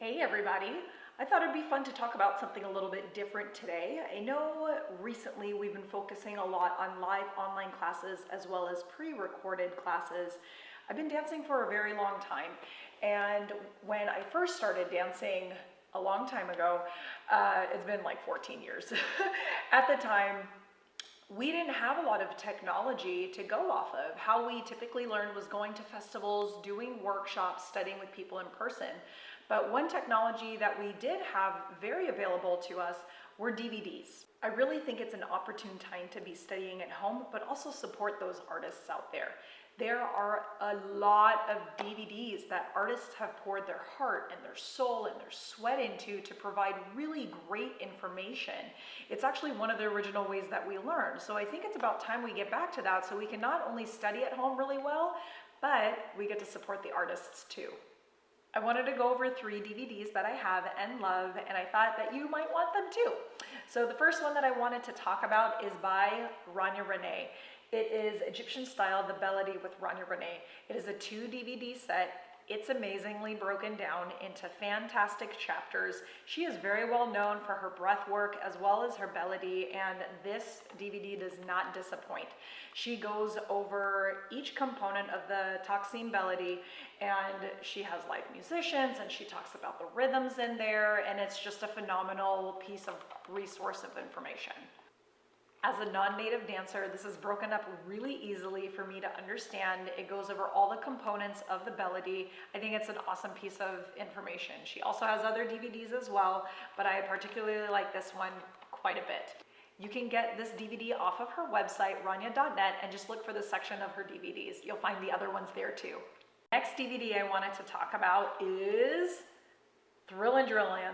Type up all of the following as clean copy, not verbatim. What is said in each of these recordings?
Hey everybody! I thought it'd be fun to talk about something a little bit different today. I know recently we've been focusing a lot on live online classes as well as pre-recorded classes. I've been dancing for a very long time, and when I first started dancing a long time ago, it's been like 14 years. At the time, we didn't have a lot of technology to go off of. How we typically learned was going to festivals, doing workshops, studying with people in person. But one technology that we did have very available to us were DVDs. I really think it's an opportune time to be studying at home, but also support those artists out there. There are a lot of DVDs that artists have poured their heart and their soul and their sweat into to provide really great information. It's actually one of the original ways that we learn. So I think it's about time we get back to that so we can not only study at home really well, but we get to support the artists too. I wanted to go over 3 DVDs that I have and love, and I thought that you might want them too. So the first one that I wanted to talk about is by Rania Renee. It is Egyptian Style, The Melody with Rania Renee. It is a 2 DVD set. It's amazingly broken down into fantastic chapters. She is very well known for her breath work as well as her melody, and this DVD does not disappoint. She goes over each component of the Taksim melody, and she has live musicians, and she talks about the rhythms in there, and it's just a phenomenal piece of resource of information. As a non-native dancer, this is broken up really easily for me to understand. It goes over all the components of the melody. I think it's an awesome piece of information. She also has other DVDs as well, but I particularly like this one quite a bit. You can get this DVD off of her website, rania.net, and just look for the section of her DVDs. You'll find the other ones there too. Next DVD I wanted to talk about is Thrillin Drillin.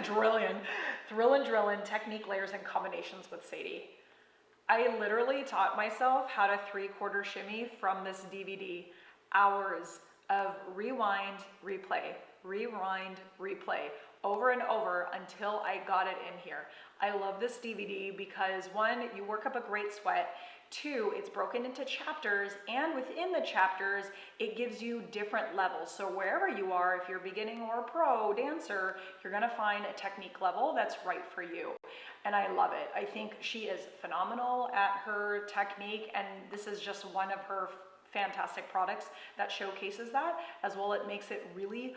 Thrillin Drillin, Technique, Layers, and Combinations with Sadie. I literally taught myself how to 3/4 shimmy from this DVD. Hours of rewind, replay, over and over until I got it in here. I love this DVD because 1, you work up a great sweat. 2, it's broken into chapters, and within the chapters, it gives you different levels. So wherever you are, if you're beginning or a pro dancer, you're gonna find a technique level that's right for you. And I love it. I think she is phenomenal at her technique, and this is just one of her fantastic products that showcases that. As well, it makes it really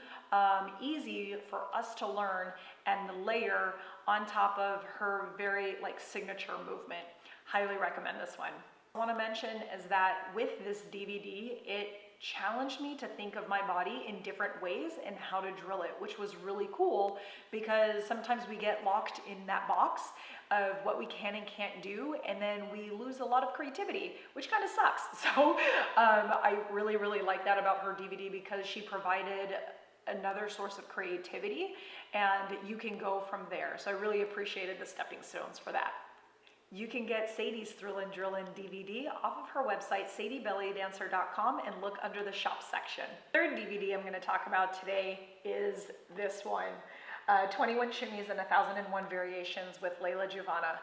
easy for us to learn and layer on top of her very signature movement. Highly recommend this one. I want to mention is that with this DVD, it challenged me to think of my body in different ways and how to drill it, which was really cool because sometimes we get locked in that box of what we can and can't do, and then we lose a lot of creativity, which kind of sucks. So I really like that about her DVD because she provided another source of creativity, and you can go from there. So I really appreciated the stepping stones for that. You can get Sadie's Thrillin Drillin DVD off of her website, sadiebellydancer.com, and look under the shop section. Third DVD I'm going to talk about today is this one, 21 Shimmies and 1001 Variations with Layla Giovanna.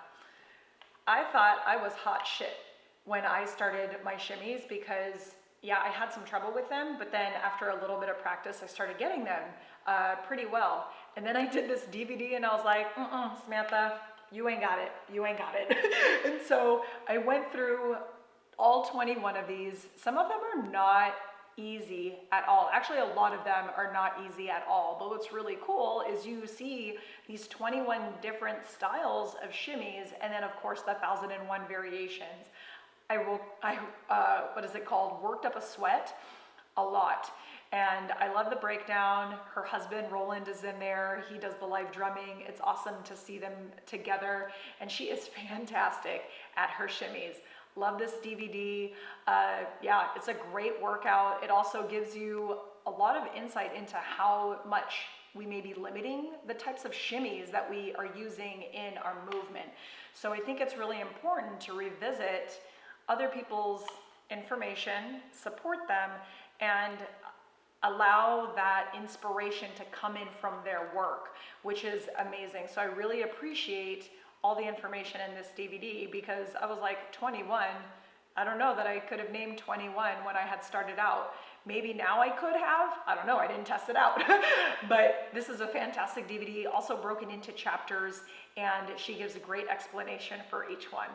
I thought I was hot shit when I started my shimmies because, yeah, I had some trouble with them, but then after a little bit of practice, I started getting them pretty well. And then I did this DVD and I was like, Samantha, you ain't got it. And so I went through all 21 of these. Some of them are not easy at all. Actually, a lot of them are not easy at all. But what's really cool is you see these 21 different styles of shimmies, and then of course the 1001 variations. Worked up a sweat a lot. And I love the breakdown. Her husband, Roland, is in there. He does the live drumming. It's awesome to see them together. And she is fantastic at her shimmies. Love this DVD. Yeah, it's a great workout. It also gives you a lot of insight into how much we may be limiting the types of shimmies that we are using in our movement. So I think it's really important to revisit other people's information, support them, and allow that inspiration to come in from their work, which is amazing. So I really appreciate all the information in this DVD because I was like 21, I don't know that I could have named 21 when I had started out. Maybe now I could have, I don't know, I didn't test it out. But this is a fantastic DVD, also broken into chapters, and she gives a great explanation for each one.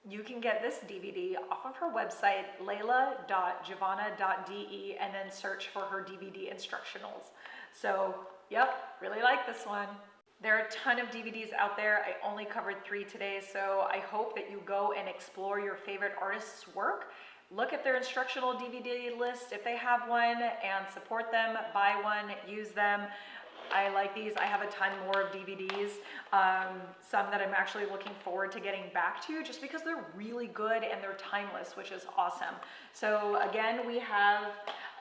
You can get this DVD off of her website, layla.giovanna.de, and then search for her DVD instructionals. So, yep, really like this one. There are a ton of DVDs out there. I only covered 3 today, so I hope that you go and explore your favorite artist's work. Look at their instructional DVD list if they have one, and support them, buy one, use them. I like these. I have a ton more of DVDs, some that I'm actually looking forward to getting back to just because they're really good and they're timeless, which is awesome. So again, we have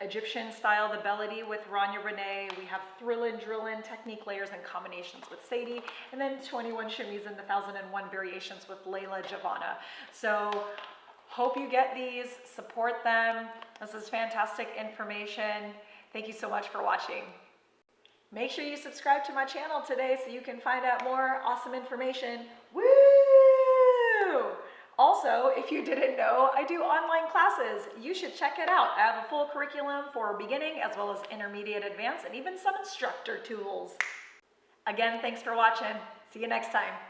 Egyptian Style, the Bellady with Rania Renee. We have Thrillin Drillin, Technique Layers and Combinations with Sadie. And then 21 Shimmies and the 1001 Variations with Layla Giovanna. So hope you get these, support them. This is fantastic information. Thank you so much for watching. Make sure you subscribe to my channel today so you can find out more awesome information. Woo! Also, if you didn't know, I do online classes. You should check it out. I have a full curriculum for beginning as well as intermediate, advanced, and even some instructor tools. Again, thanks for watching. See you next time.